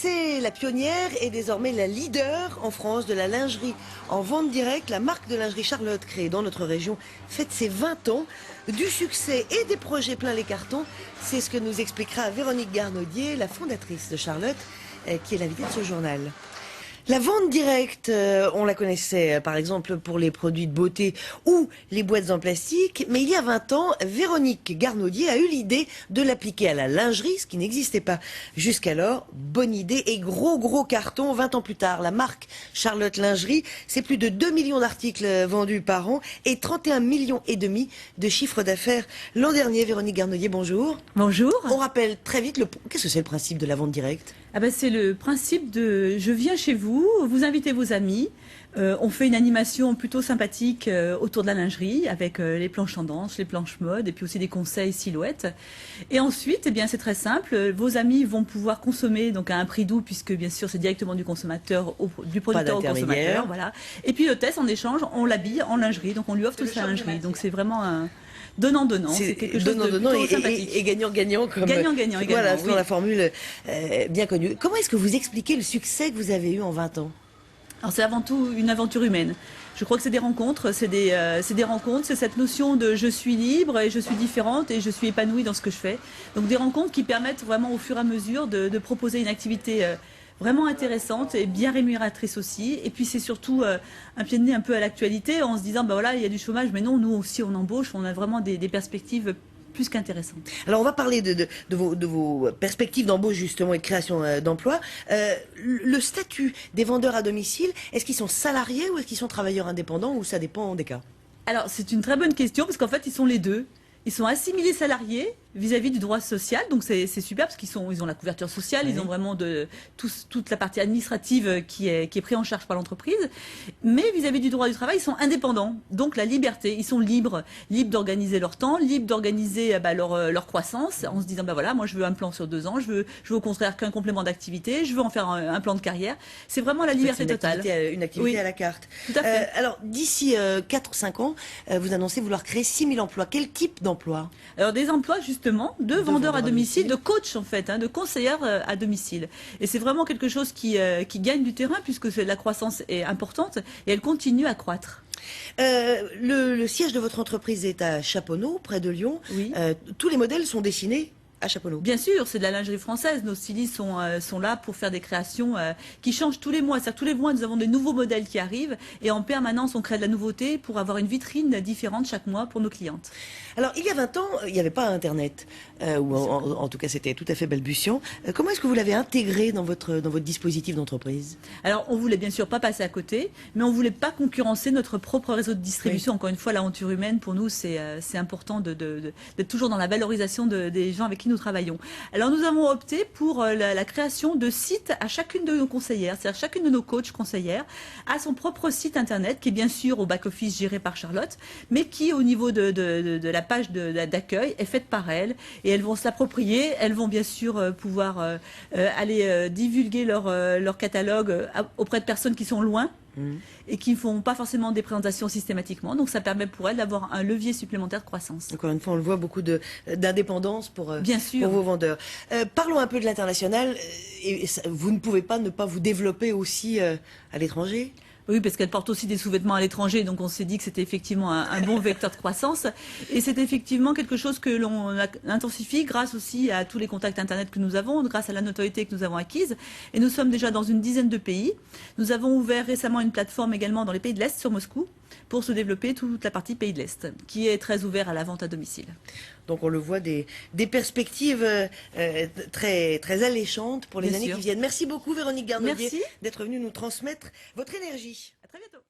C'est la pionnière et désormais la leader en France de la lingerie en vente directe. La marque de lingerie Charlotte, créée dans notre région, fête ses 20 ans. Du succès et des projets plein les cartons, c'est ce que nous expliquera Véronique Garnaudier, la fondatrice de Charlotte, qui est l'invitée de ce journal. La vente directe, on la connaissait par exemple pour les produits de beauté ou les boîtes en plastique, mais il y a 20 ans, Véronique Garnaudier a eu l'idée de l'appliquer à la lingerie, ce qui n'existait pas jusqu'alors. Bonne idée et gros carton. 20 ans plus tard, la marque Charlotte Lingerie, c'est plus de 2 millions d'articles vendus par an et 31,5 millions de chiffre d'affaires l'an dernier. Véronique Garnaudier, bonjour. Bonjour. On rappelle très vite, qu'est-ce que c'est le principe de la vente directe ? C'est le principe de je viens chez vous, vous invitez vos amis, on fait une animation plutôt sympathique autour de la lingerie avec les planches tendances, les planches mode et puis aussi des conseils silhouettes. Et ensuite, c'est très simple, vos amis vont pouvoir consommer donc à un prix doux puisque bien sûr c'est directement du consommateur du producteur au consommateur, voilà. Et puis l'hôtesse en échange, on l'habille en lingerie, donc on lui offre toute sa lingerie. Donc c'est vraiment un donnant-donnant, c'est quelque chose de plutôt sympathique. Et gagnant-gagnant comme gagnant-gagnant également. Voilà, selon la formule bien connue. Comment est-ce que vous expliquez le succès que vous avez eu en 20 ans ? Alors c'est avant tout une aventure humaine. Je crois que c'est des rencontres, c'est cette notion de je suis libre et je suis différente et je suis épanouie dans ce que je fais. Donc des rencontres qui permettent vraiment au fur et à mesure de proposer une activité vraiment intéressante et bien rémunératrice aussi. Et puis c'est surtout un pied de nez un peu à l'actualité en se disant voilà, il y a du chômage, mais non, nous aussi on embauche, on a vraiment des perspectives plus qu'intéressantes. Alors on va parler de vos perspectives d'embauche justement et de création d'emplois. Le statut des vendeurs à domicile, est-ce qu'ils sont salariés ou est-ce qu'ils sont travailleurs indépendants ou ça dépend des cas ? Alors c'est une très bonne question parce qu'en fait ils sont les deux. Ils sont assimilés salariés vis-à-vis du droit social, donc c'est super parce qu'ils ont la couverture sociale, oui. Ils ont vraiment toute la partie administrative qui est prise en charge par l'entreprise, mais vis-à-vis du droit du travail, ils sont indépendants, donc la liberté, ils sont libres d'organiser leur temps, libres d'organiser leur croissance, en se disant voilà, moi je veux un plan sur 2 ans, je veux au contraire qu'un complément d'activité, je veux en faire un plan de carrière, c'est vraiment la liberté totale. Une activité oui. À la carte. Tout à fait. Alors d'ici 4 ou 5 ans, vous annoncez vouloir créer 6 000 emplois. Quel type d'emploi ? Alors des emplois justement de vendeurs à domicile, de coach en fait, de conseillères à domicile. Et c'est vraiment quelque chose qui gagne du terrain puisque la croissance est importante et elle continue à croître. Le siège de votre entreprise est à Chaponneau, près de Lyon. Oui. Tous les modèles sont dessinés à Chaponneau. Bien sûr, c'est de la lingerie française. Nos stylistes sont là pour faire des créations qui changent tous les mois. C'est-à-dire tous les mois, nous avons des nouveaux modèles qui arrivent et en permanence, on crée de la nouveauté pour avoir une vitrine différente chaque mois pour nos clientes. Alors, il y a 20 ans, il n'y avait pas Internet, ou en tout cas, c'était tout à fait balbutiant. Comment est-ce que vous l'avez intégré dans votre dispositif d'entreprise ? Alors, on voulait bien sûr pas passer à côté, mais on voulait pas concurrencer notre propre réseau de distribution. Oui. Encore une fois, l'aventure humaine, pour nous, c'est important d'être toujours dans la valorisation des gens avec qui nous travaillons. Alors nous avons opté pour la création de sites à chacune de nos conseillères, c'est-à-dire chacune de nos coachs conseillères a son propre site internet qui est bien sûr au back-office géré par Charlotte, mais qui au niveau de la page d'accueil est faite par elles et elles vont se l'approprier, elles vont bien sûr pouvoir aller divulguer leur catalogue auprès de personnes qui sont loin. Et qui ne font pas forcément des présentations systématiquement. Donc ça permet pour elles d'avoir un levier supplémentaire de croissance. Encore une fois, on le voit, beaucoup d'indépendance pour vos vendeurs. Parlons un peu de l'international. Vous ne pouvez pas ne pas vous développer aussi à l'étranger ? Oui, parce qu'elle porte aussi des sous-vêtements à l'étranger, donc on s'est dit que c'était effectivement un bon vecteur de croissance. Et c'est effectivement quelque chose que l'on intensifie grâce aussi à tous les contacts Internet que nous avons, grâce à la notoriété que nous avons acquise. Et nous sommes déjà dans une dizaine de pays. Nous avons ouvert récemment une plateforme également dans les pays de l'Est, sur Moscou, pour se développer toute la partie pays de l'Est, qui est très ouverte à la vente à domicile. Donc on le voit, des perspectives très alléchantes pour les années qui viennent. Merci beaucoup Véronique Garnaudier d'être venue nous transmettre votre énergie. À très bientôt.